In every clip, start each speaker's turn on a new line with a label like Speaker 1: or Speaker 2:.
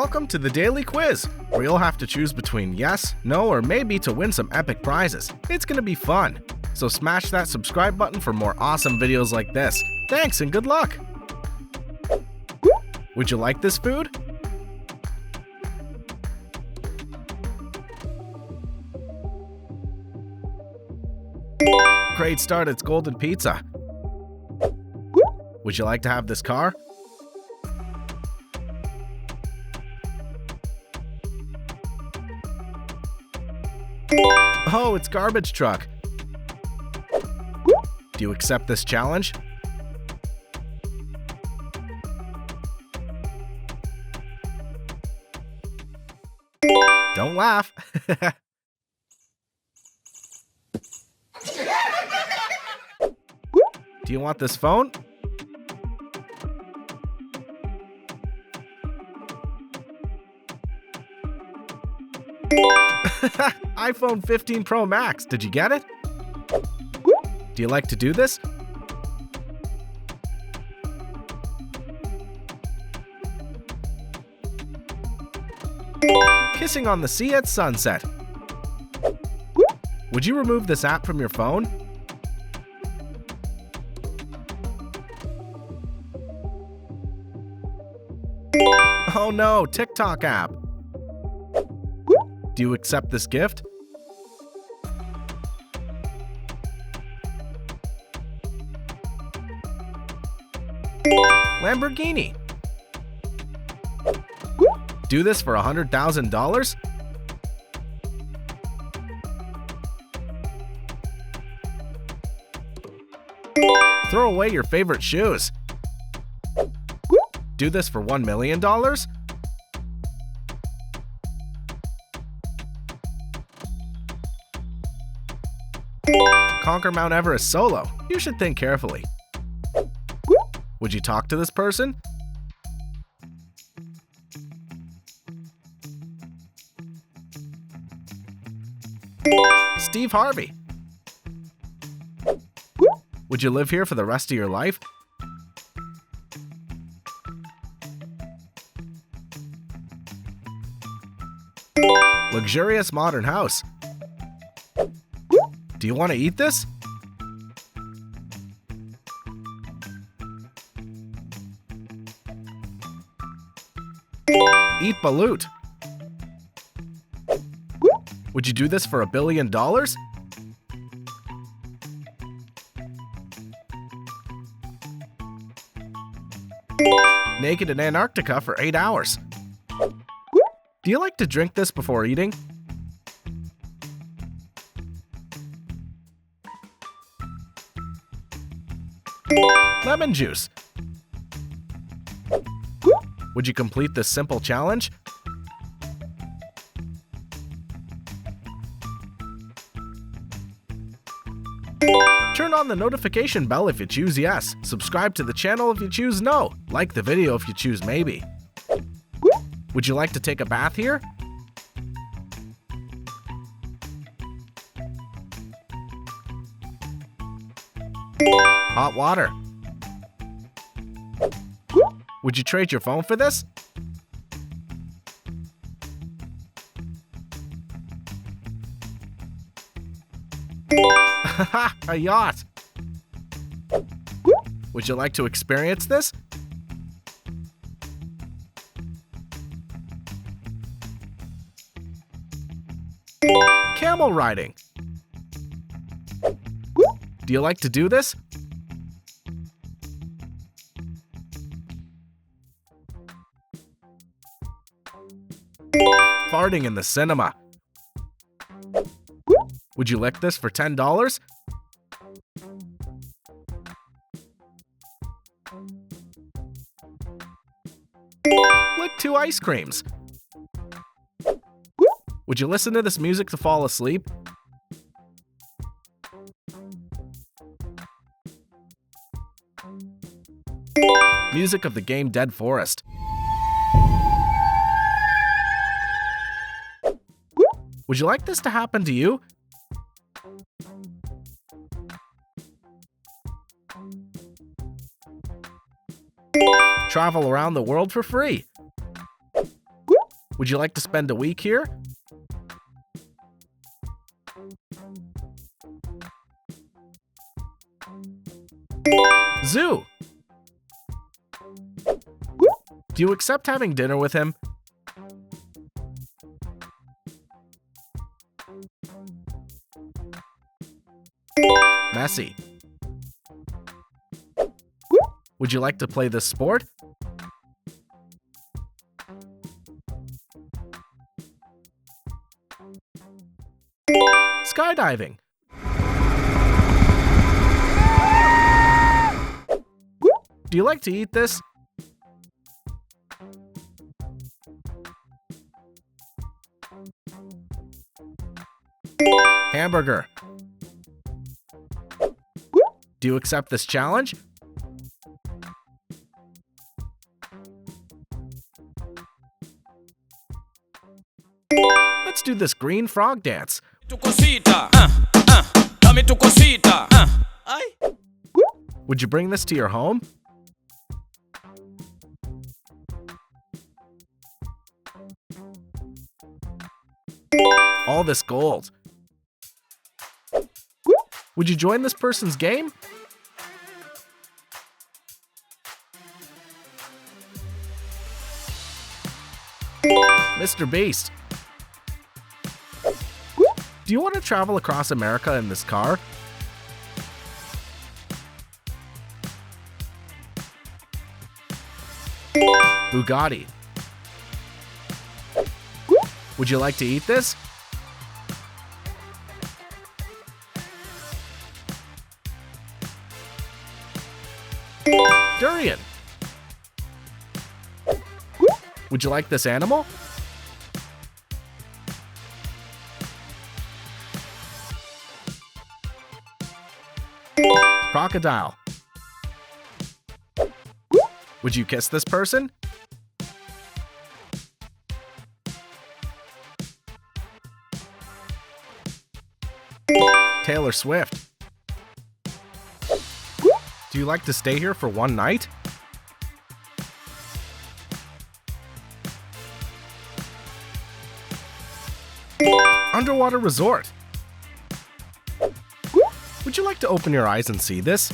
Speaker 1: Welcome to the Daily Quiz, where you'll have to choose between yes, no, or maybe to win some epic prizes. It's gonna be fun. So smash that subscribe button for more awesome videos like this. Thanks and good luck! Would you like this food? Great start, it's Golden Pizza. Would you like to have this car? Oh, it's Garbage Truck. Do you accept this challenge? Don't laugh. Do you want this phone? iPhone 15 Pro Max, did you get it? Do you like to do this? Kissing on the sea at sunset. Would you remove this app from your phone? Oh no, TikTok app. Do you accept this gift? Lamborghini. Do this for $100,000? Throw away your favorite shoes. Do this for $1 million? Conquer Mount Everest solo. You should think carefully. Would you talk to this person? Steve Harvey. Would you live here for the rest of your life? Luxurious modern house. Do you want to eat this? Eat balut. Would you do this for $1 billion? Naked in Antarctica for 8 hours. Do you like to drink this before eating? Lemon juice. Would you complete this simple challenge? Turn on the notification bell if you choose yes. Subscribe to the channel if you choose no. Like the video if you choose maybe. Would you like to take a bath here? Hot water. Would you trade your phone for this? Haha, a yacht. Would you like to experience this? Camel riding. Do you like to do this? Farting in the cinema. Would you lick this for $10? Lick 2 ice creams. Would you listen to this music to fall asleep? Music of the game Dead Forest. Would you like this to happen to you? Travel around the world for free. Would you like to spend a week here? Zoo. Do you accept having dinner with him? Messy. Would you like to play this sport? Skydiving. Do you like to eat this? Hamburger. Do you accept this challenge? Let's do this green frog dance. Would you bring this to your home? All this gold. Would you join this person's game? Mr. Beast. Do you want to travel across America in this car? Bugatti. Would you like to eat this? Durian. Would you like this animal? Crocodile. Would you kiss this person? Taylor Swift. Do you like to stay here for one night? Underwater resort. Would you like to open your eyes and see this?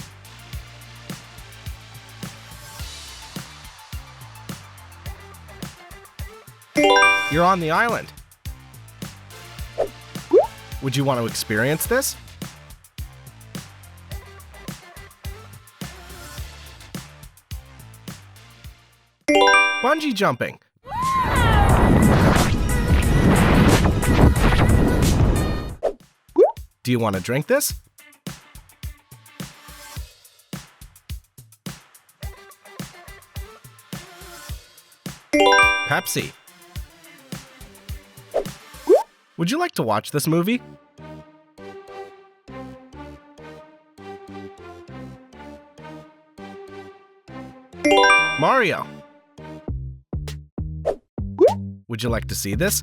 Speaker 1: You're on the island. Would you want to experience this? Bungee jumping. Do you want to drink this? Pepsi. Would you like to watch this movie? Mario. Would you like to see this?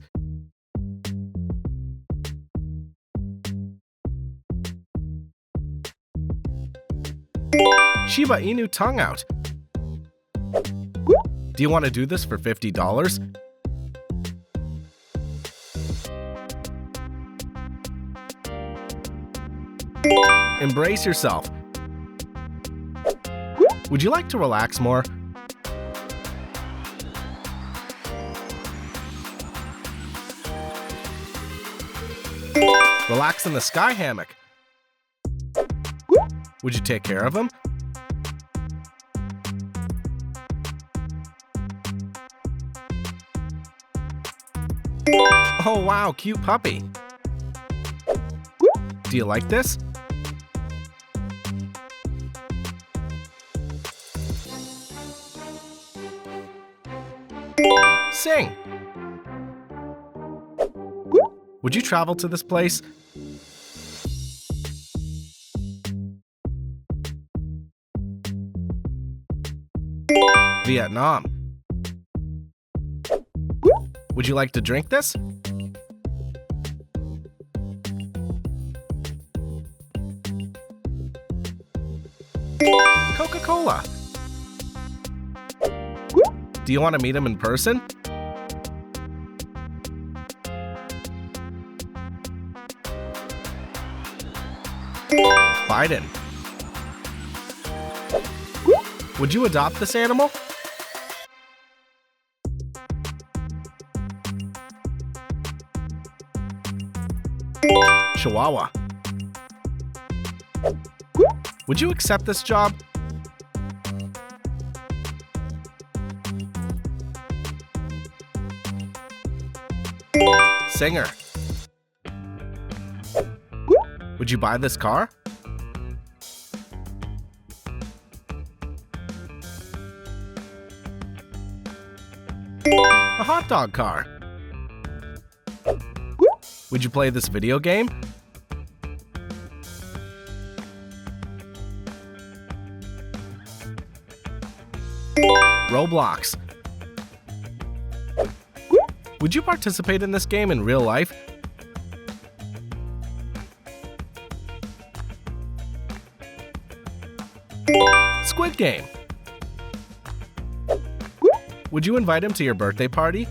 Speaker 1: Shiba Inu tongue out. Do you want to do this for $50? Embrace yourself. Would you like to relax more? Relax in the sky hammock. Would you take care of him? Oh wow, cute puppy. Do you like this? Sing. Would you travel to this place? Vietnam. Would you like to drink this? Coca-Cola. Do you want to meet him in person? Biden. Would you adopt this animal? Chihuahua. Would you accept this job? Singer. Would you buy this car? A hot dog car. Would you play this video game? Roblox. Would you participate in this game in real life? Squid Game. Would you invite him to your birthday party?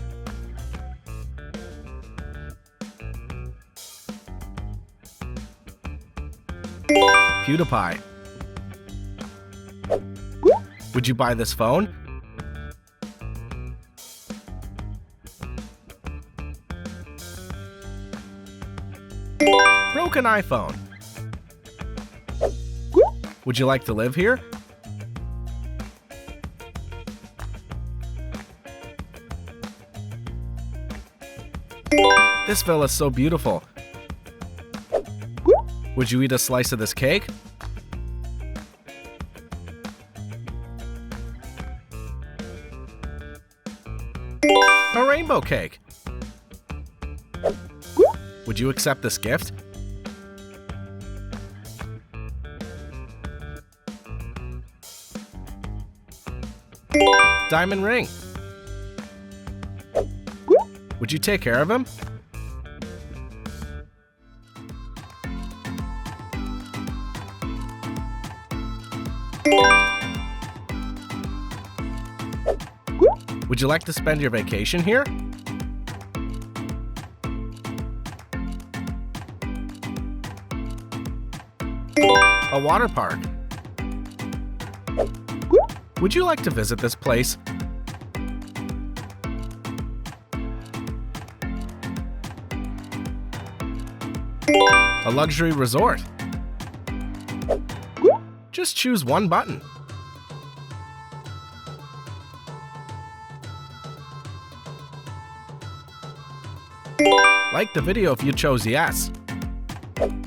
Speaker 1: PewDiePie. Would you buy this phone? Broken iPhone. Would you like to live here? This villa's so beautiful. Would you eat a slice of this cake? A rainbow cake. Would you accept this gift? Diamond ring. Would you take care of him? Would you like to spend your vacation here? A water park. Would you like to visit this place? A luxury resort. Just choose one button. Like the video if you chose yes.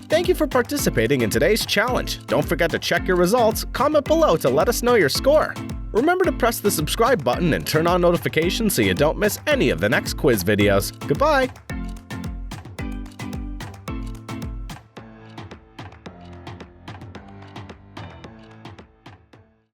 Speaker 1: Thank you for participating in today's challenge. Don't forget to check your results, comment below to let us know your score. Remember to press the subscribe button and turn on notifications so you don't miss any of the next quiz videos. Goodbye!